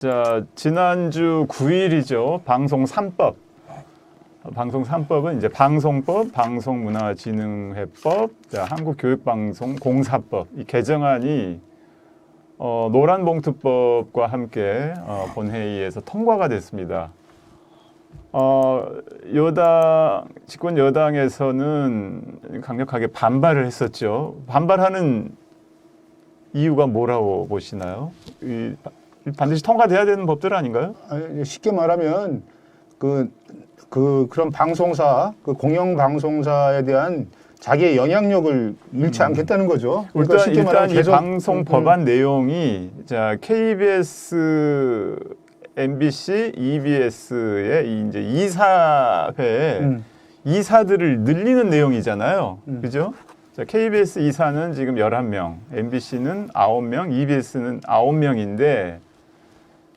자, 지난주 9일이죠. 방송 3법. 방송 3법은 이제 방송법, 방송문화진흥회법, 자, 한국교육방송 공사법 이 개정안이 노란봉투법과 함께 본회의에서 통과가 됐습니다. 집권 여당에서는 강력하게 반발을 했었죠. 반발하는 이유가 뭐라고 보시나요? 반드시 통과돼야 되는 법들 아닌가요? 쉽게 말하면 그런 방송사, 공영 방송사에 대한 자기의 영향력을 잃지 않겠다는 거죠. 그러니까 일단 이 방송 법안 내용이 자 KBS, MBC, EBS의 이제 이사회 이사들을 늘리는 내용이잖아요. 그죠? 자, KBS 이사는 지금 11명, MBC는 9명, EBS는 9명인데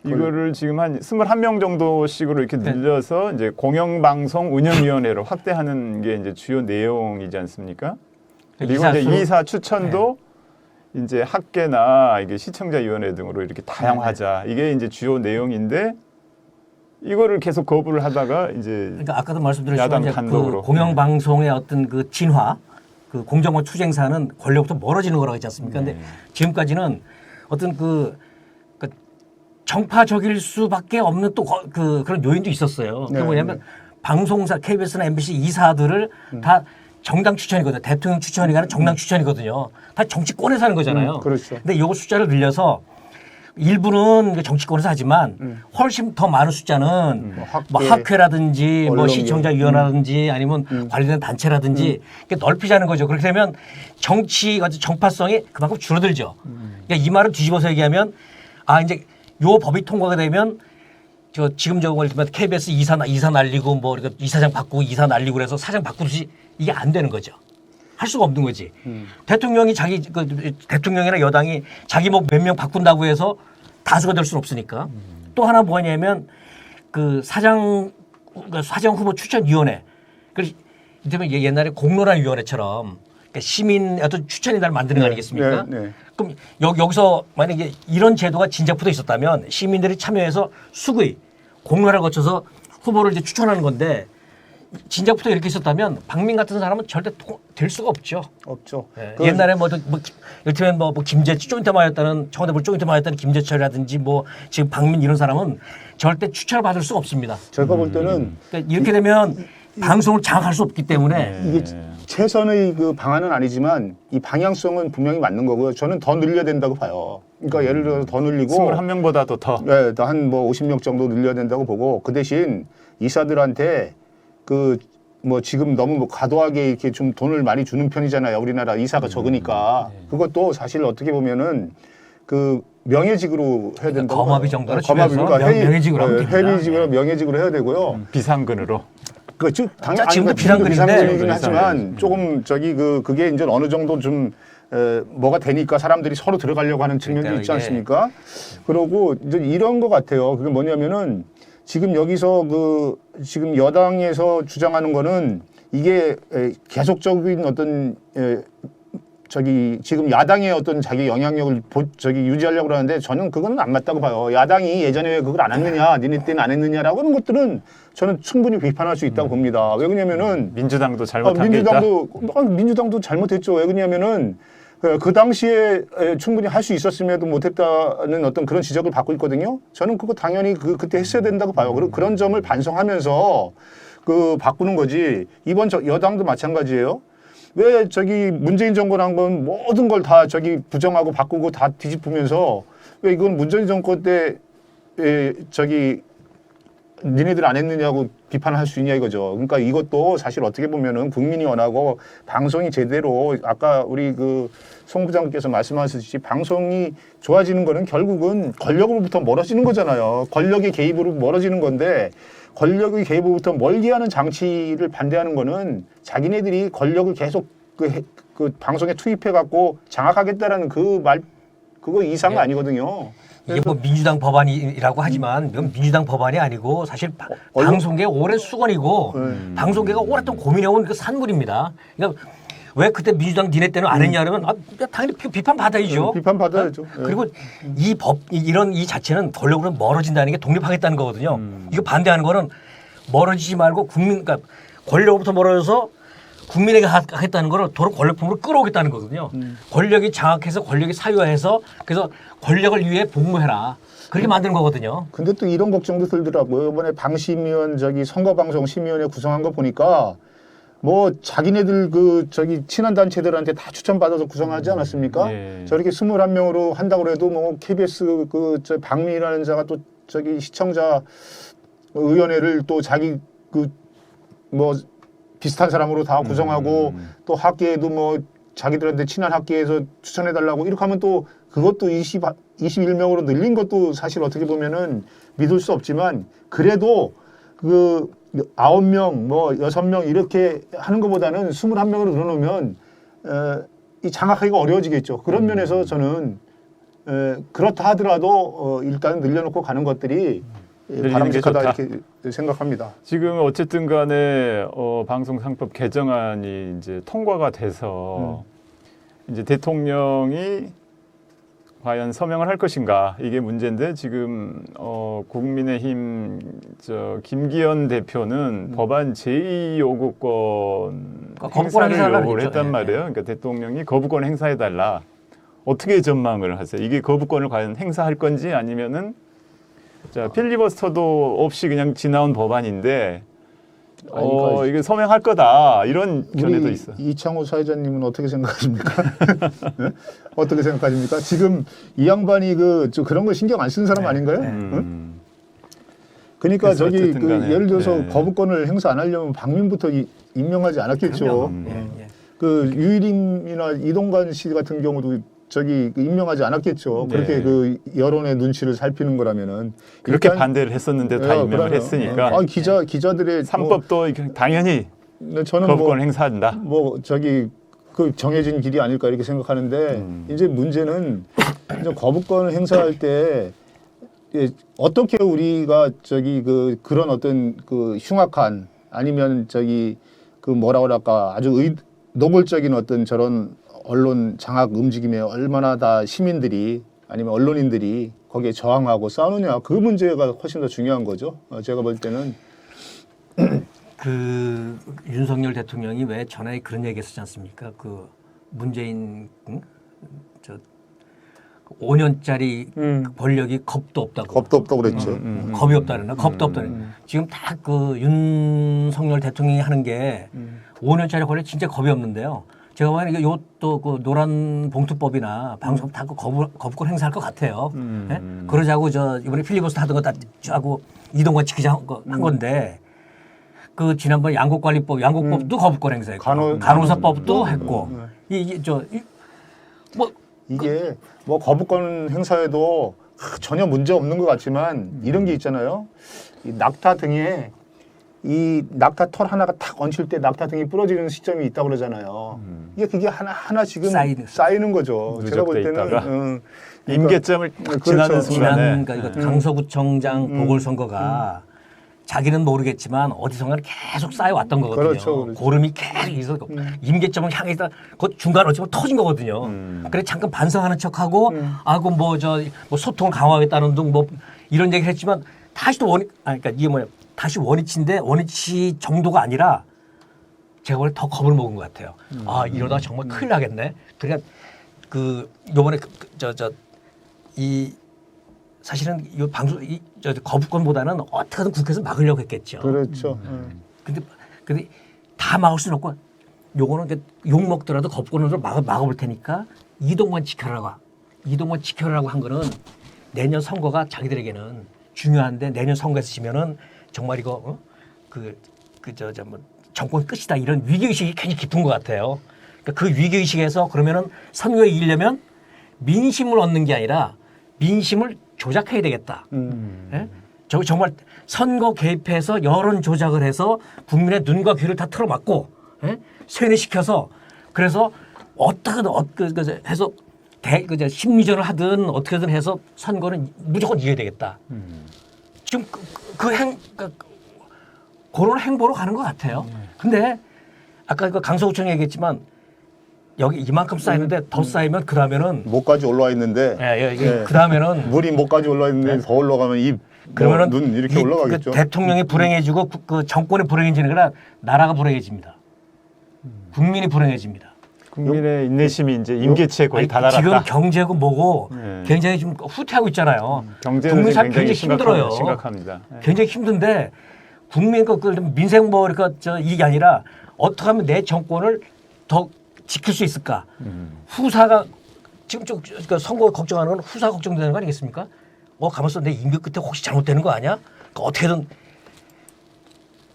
이거를 지금 한 21명 정도씩으로 이렇게 늘려서 이제 공영방송 운영위원회로 확대하는 게 이제 주요 내용이지 않습니까? 그리고 이제 이사 추천도 이제 학계나 이게 시청자위원회 등으로 이렇게 다양화하자. 이게 이제 주요 내용인데 이거를 계속 거부를 하다가 이제 그러니까 아까도 말씀드렸지만 그 공영방송의 어떤 그 진화, 그 공정권 투쟁사는 권력부터 멀어지는 거라고 했지 않습니까? 근데 지금까지는 어떤 정파적일 수밖에 없는 또 그런 요인도 있었어요. 그게 뭐냐면 방송사 KBS나 MBC 이사들을 다 정당 추천이거든요. 대통령 추천이 가는 정당 추천이거든요. 다 정치권에서 하는 거잖아요. 그렇죠. 근데 요거 숫자를 늘려서 일부는 정치권에서 하지만 훨씬 더 많은 숫자는 뭐 학회라든지 뭐 시청자위원회라든지 아니면 관련된 단체라든지 이렇게 넓히자는 거죠. 그렇게 되면 정파성이 그만큼 줄어들죠. 그러니까 이 말을 뒤집어서 얘기하면 이제 요 법이 통과가 되면 지금 저거 KBS 이사 날리고 뭐 이사장 바꾸고 이사 날리고 그래서 사장 바꾸듯이 이게 안 되는 거죠. 할 수가 없는 거지. 대통령이 대통령이나 여당이 자기 뭐 몇 명 바꾼다고 해서 다수가 될 수는 없으니까. 또 하나 뭐냐면 사장 후보 추천위원회. 이를테면 옛날에 공론화위원회처럼 시민 어떤 추천인단을 만드는 거 아니겠습니까? 그럼 여기서 만약에 이런 제도가 진작부터 있었다면 시민들이 참여해서 수의 공론화를 거쳐서 후보를 이제 추천하는 건데 진작부터 이렇게 있었다면 박민 같은 사람은 절대 될 수가 없죠. 없죠. 옛날에 이를테면 조인트 맞았다는 청와대 조인트 맞았다는 김재철이라든지 지금 박민 이런 사람은 절대 추천을 받을 수가 없습니다. 제가 볼 때는 그러니까 이렇게 되면 방송을 장악할 수 없기 때문에 이게 최선의 방안은 아니지만 이 방향성은 분명히 맞는 거고요. 저는 더 늘려야 된다고 봐요. 그러니까 예를 들어서 더 늘리고 21명보다도 더. 네, 한 50명 정도 늘려야 된다고 보고 그 대신 이사들한테 지금 너무 과도하게 이렇게 좀 돈을 많이 주는 편이잖아요. 우리나라 이사가 적으니까. 그것도 사실 어떻게 보면은 명예직으로 해야 된다고. 거마비 정도로 그러니까 명예직으로 하면 됩니다. 회의직으로 명예직으로 해야 되고요. 비상근으로. 당연히 지금도 비상근이긴 하지만 조금 그게 이제 어느 정도 좀 뭐가 되니까 사람들이 서로 들어가려고 하는 측면도 있지 않습니까? 그러고 이제 이런 것 같아요. 그게 뭐냐면은 지금 여기서 지금 여당에서 주장하는 거는 이게 계속적인 어떤 지금 야당의 어떤 자기 영향력을 유지하려고 그러는데 저는 그거는 안 맞다고 봐요. 야당이 예전에 왜 그걸 안 했느냐, 니네 때는 안 했느냐라고 하는 것들은 저는 충분히 비판할 수 있다고 봅니다. 왜 그러냐면은 민주당도 잘못한 게 있다. 민주당도 잘못했죠. 왜 그러냐면은 그 당시에 충분히 할 수 있었음에도 못했다는 어떤 그런 지적을 받고 있거든요. 저는 그거 당연히 그때 했어야 된다고 봐요. 그런 점을 반성하면서 바꾸는 거지. 이번 여당도 마찬가지예요. 왜 문재인 정권 한 건 모든 걸 다 부정하고 바꾸고 다 뒤집으면서 왜 이건 문재인 정권 때 니네들 안 했느냐고 비판할 수 있냐 이거죠. 그러니까 이것도 사실 어떻게 보면은 국민이 원하고 방송이 제대로 아까 우리 송 부장께서 말씀하셨듯이 방송이 좋아지는 거는 결국은 권력으로부터 멀어지는 거잖아요. 권력의 개입으로 멀어지는 건데 권력의 개입으로부터 멀게 하는 장치를 반대하는 거는 자기네들이 권력을 계속 방송에 투입해 갖고 장악하겠다라는 그거 이상은 아니거든요. 이게 민주당 법안이라고 하지만 이건 민주당 법안이 아니고 사실 방송계의 오랜 수건이고 방송계가 오랫동안 고민해온 산물입니다. 그러니까 왜 그때 민주당 니네 때는 안 했냐 그러면 당연히 비판 받아야죠. 비판 받아야죠. 그리고 이 법 이런 이 자체는 권력으로 멀어진다는 게 독립하겠다는 거거든요. 이거 반대하는 거는 멀어지지 말고 그러니까 권력으로부터 멀어져서 국민에게 하겠다는 거를 도로 권력품으로 끌어오겠다는 거거든요. 권력이 장악해서 권력이 사유화해서 그래서 권력을 위해 복무해라. 그렇게 만드는 거거든요. 근데 또 이런 걱정도 들더라고요. 이번에 방심위원 선거방송 심의위원회 구성한 거 보니까 뭐 자기네들 친한 단체들한테 다 추천받아서 구성하지 않았습니까? 예. 저렇게 21명으로 한다고 해도 뭐 KBS 박민이라는 자가 또 시청자 의원회를 또 자기 비슷한 사람으로 다 구성하고 또 학계에도 뭐 자기들한테 친한 학계에서 추천해달라고 이렇게 하면 또 그것도 21명으로 늘린 것도 사실 어떻게 보면은 믿을 수 없지만 그래도 9명, 뭐 6명 이렇게 하는 것보다는 21명으로 늘어놓으면 이 장악하기가 어려워지겠죠. 그런 면에서 저는 그렇다 하더라도 일단 늘려놓고 가는 것들이 바람직하다 이렇게 생각합니다. 지금 어쨌든 간에 방송상법 개정안이 이제 통과가 돼서 이제 대통령이 과연 서명을 할 것인가 이게 문제인데 지금 국민의힘 김기현 대표는 법안 제2요구권 거부권 행사를 요구를 했죠. 했단 말이에요. 그러니까 대통령이 거부권 행사해달라. 어떻게 전망을 하세요? 이게 거부권을 과연 행사할 건지 아니면은 필리버스터도 없이 그냥 지나온 법안인데 이게 서명할 거다 이런 견해도 있어. 이창호 사회자님은 어떻게 생각하십니까? 네? 어떻게 생각하십니까? 지금 이 양반이 그런 거 신경 안 쓰는 사람 아닌가요? 응? 그러니까 예를 들어서 거부권을 행사 안 하려면 박민부터 임명하지 않았겠죠. 유일임이나 이동관 씨 같은 경우도 임명하지 않았겠죠. 네. 그렇게 여론의 눈치를 살피는 거라면은 그렇게 반대를 했었는데 다 임명을 그러면, 했으니까 기자들의 3법도 당연히 저는 거부권 행사한다. 그 정해진 길이 아닐까 이렇게 생각하는데 이제 문제는 이제 거부권을 행사할 때 어떻게 우리가 그런 어떤 흉악한 아니면 뭐라 그럴까 아주 노골적인 어떤 저런 언론 장악 움직임에 얼마나 다 시민들이 아니면 언론인들이 거기에 저항하고 싸우느냐 그 문제가 훨씬 더 중요한 거죠. 제가 볼 때는 윤석열 대통령이 왜 전에 그런 얘기 했었지 않습니까? 문재인 5년짜리 권력이 겁도 없다고. 겁도 없다고 그랬죠. 겁이 없다는 겁도 없다는. 지금 다 윤석열 대통령이 하는 게 5년짜리 권력 진짜 겁이 없는데요. 제가 보기에는 이것도 노란 봉투법이나 방송 다 거부권 행사할 것 같아요. 예? 그러자고 이번에 필리버스터 하던 거 다 하고 이동관 지키자 한 건데 지난번 양곡법도 거부권 행사했고 간호사법도 했고 이게 거부권 행사에도 전혀 문제 없는 것 같지만 이런 게 있잖아요. 이 낙타 등에 이 낙타 털 하나가 탁 얹힐 때 낙타 등이 부러지는 시점이 있다고 그러잖아요. 그게 하나 지금 쌓이는 거죠. 제가 볼 때는 임계점을 지나는 순간에 그러니까 강서구청장 보궐선거가 자기는 모르겠지만 어디선가 계속 쌓여왔던 거거든요. 그렇죠. 고름이 계속 있었고 임계점을 향해 있다 그 중간 어쩌면 터진 거거든요. 그래 잠깐 반성하는 척하고 소통을 강화하겠다는 등 이런 얘기를 했지만 다시 또 그러니까 이게 다시 원위치인데 원위치 정도가 아니라 제가 원래 더 겁을 먹은 것 같아요. 이러다 정말 큰일 나겠네. 그러니까 요번에 사실은 이 방송 거부권보다는 어떻게든 국회에서 막으려고 했겠죠. 그렇죠. 근데 다 막을 수는 없고 요거는 욕 먹더라도 거부권으로 막아볼 테니까 이동관 지켜라고 한 거는 내년 선거가 자기들에게는 중요한데 내년 선거에서 지면은 정말 이거 정권 끝이다 이런 위기의식이 굉장히 깊은 것 같아요. 그러니까 그 위기의식에서 그러면은 선거에 이기려면 민심을 얻는 게 아니라 민심을 조작해야 되겠다. 예? 정말 선거 개입해서 여론 조작을 해서 국민의 눈과 귀를 다 틀어막고 세뇌시켜서 그래서 어떻게든 해서 심리전을 하든 어떻게든 해서 선거는 무조건 이겨야 되겠다. 지금 그런 행보로 가는 것 같아요. 근데 아까 강서구청 얘기했지만 여기 이만큼 쌓이는데 더 쌓이면 그 다음에는 목까지 올라와 있는데 그 다음에는 물이 목까지 올라와 있는데 더 올라가면 입, 그러면은 눈 이렇게 올라가겠죠. 그 대통령이 불행해지고 그 정권이 불행해지는 거라 나라가 불행해집니다. 국민이 불행해집니다. 국민의 인내심이 이제 임계치에 거의 아니, 다다랐다. 지금 경제고 뭐고 네. 굉장히 좀 후퇴하고 있잖아요. 경제는 국민 지금 삶 굉장히 굉장히 힘들어요. 심각합니다. 네. 굉장히 힘든데 국민 그 민생 뭐 그러니까 이게 아니라 어떻게 하면 내 정권을 더 지킬 수 있을까? 후사가 지금 좀 그러니까 선거 걱정하는 건 후사 걱정되는 거 아니겠습니까? 가만있어 내 임기 끝에 혹시 잘못되는 거 아니야? 그러니까 어떻게든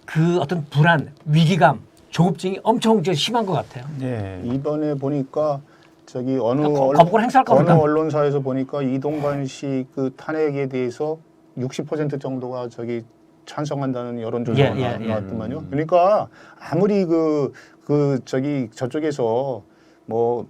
그 어떤 불안, 위기감, 조급증이 엄청 심한 것 같아요. 예. 이번에 보니까 저기 어느 거부권 행사할 겁니다. 어느 언론사에서 보니까 이동관 씨 그 탄핵에 대해서 60% 정도가 저기 찬성한다는 여론조사가 나왔더만요. 그러니까 아무리 저기 저쪽에서 뭐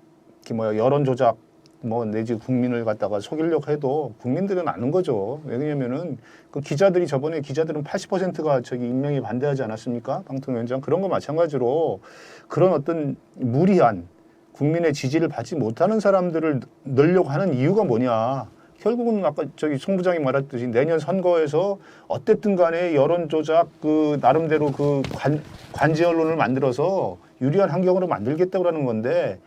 여론 조작 뭐 내지 국민을 갖다가 속이려고 해도 국민들은 아는 거죠. 왜냐면은 그 기자들이 저번에 기자들은 80%가 저기 임명에 반대하지 않았습니까? 방통위원장 그런 거 마찬가지로 그런 어떤 무리한 국민의 지지를 받지 못하는 사람들을 넣으려고 하는 이유가 뭐냐? 결국은 아까 저기 송 부장이 말했듯이 내년 선거에서 어쨌든 간에 여론 조작 그 나름대로 그 관제 언론을 만들어서 유리한 환경으로 만들겠다고 하는 건데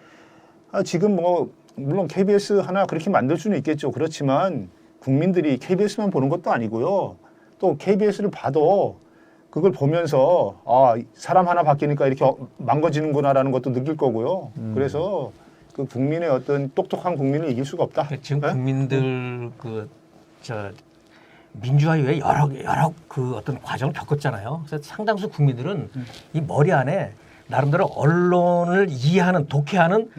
지금 뭐 물론 KBS 하나 그렇게 만들 수는 있겠죠. 그렇지만 국민들이 KBS만 보는 것도 아니고요. 또 KBS를 봐도 그걸 보면서 사람 하나 바뀌니까 이렇게 망가지는구나라는 것도 느낄 거고요. 그래서 그 국민의 어떤 똑똑한 국민을 이길 수가 없다. 지금 네? 국민들 민주화 이후에 여러 그 어떤 과정을 겪었잖아요. 그래서 상당수 국민들은 이 머리 안에 나름대로 언론을 이해하는 독해하는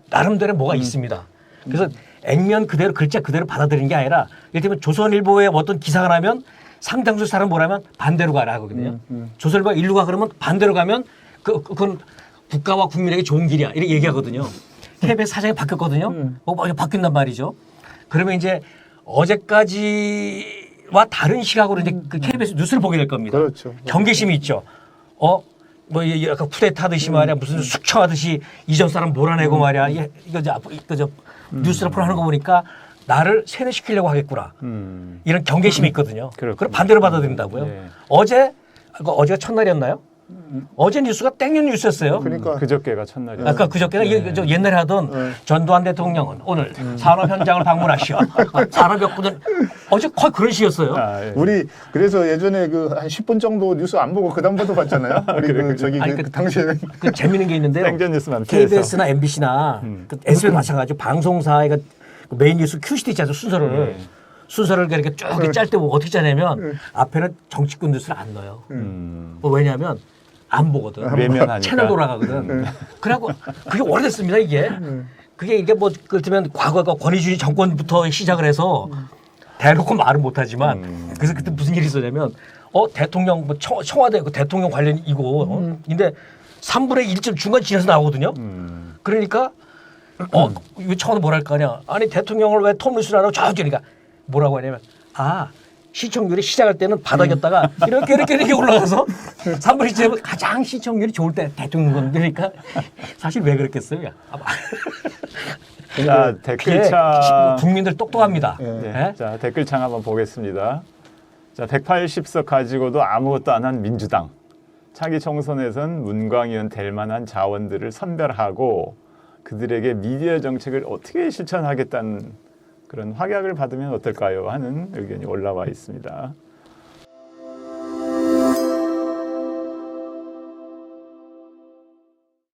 나름대로 뭐가 있습니다. 그래서 액면 그대로 글자 그대로 받아들이는 게 아니라 예를 들면 조선일보에 어떤 기사가 나면 상당수 사람 뭐라면 반대로 가라 하거든요. 조선일보가 일로 가 그러면 반대로 가면 그건 국가와 국민에게 좋은 길이야 이렇게 얘기하거든요. KBS 사장이 바뀌었거든요. 바뀐단 말이죠. 그러면 이제 어제까지와 다른 시각으로 이제 그 KBS 뉴스를 보게 될 겁니다. 그렇죠. 경계심이 있죠. 약간 쿠데타하듯이 말이야 무슨 숙청하듯이 이전 사람 몰아내고 말이야 이거 뉴스를 하는 거 보니까 나를 세뇌시키려고 하겠구나 이런 경계심이 있거든요. 그걸 반대로 받아들인다고요. 네. 어제가 첫날이었나요? 어제 뉴스가 땡년 뉴스였어요. 그러니까 그저께가 첫날이었어요. 아까 그저께가 옛날에 하던 전두환 대통령은 오늘 산업 현장을 방문하시오. 산업혁부는 어제 거의 그런 식이었어요. 예. 우리 그래서 예전에 그 한 10분 정도 뉴스 안 보고 그다음부터 봤잖아요. 우리 저기 당시에는 그 재밌는 게 있는데요. 땡전 뉴스만 피해서. KBS나 MBC나 SBS 마찬가지로 방송사의 그 메인 뉴스 큐시트 있잖아요. 순서를 이렇게 쭉 짤 때 어떻게 짜냐면 앞에는 정치권 뉴스를 안 넣어요. 왜냐하면 안 보거든. 외면하니까. 채널 돌아가거든. 그래갖고 그게 오래됐습니다 이게. 그게 뭐 그렇다면 과거 권위주의 정권부터 시작을 해서 대놓고 말은 못하지만 그래서 그때 무슨 일이 있었냐면 대통령 뭐 청와대 그 대통령 관련이고 근데 3분의 1쯤 중간 지나서 나오거든요. 그러니까 이거 청와대 뭐랄 거냐. 아니 대통령을 왜 톱뉴스를 하라고 저쪽이니까 뭐라고 하냐면 시청률이 시작할 때는 바닥이었다가 이렇게 올라가서 3분의 1쯤 가장 시청률이 좋을 때 대통령 건드니까 사실 왜 그랬겠어요? 자, 댓글창. 국민들 똑똑합니다. 네. 자, 댓글창 한번 보겠습니다. 자, 180석 가지고도 아무것도 안 한 민주당. 차기 총선에선 문광의원 될 만한 자원들을 선별하고 그들에게 미디어 정책을 어떻게 실천하겠다는 그런 확약을 받으면 어떨까요? 하는 의견이 올라와 있습니다.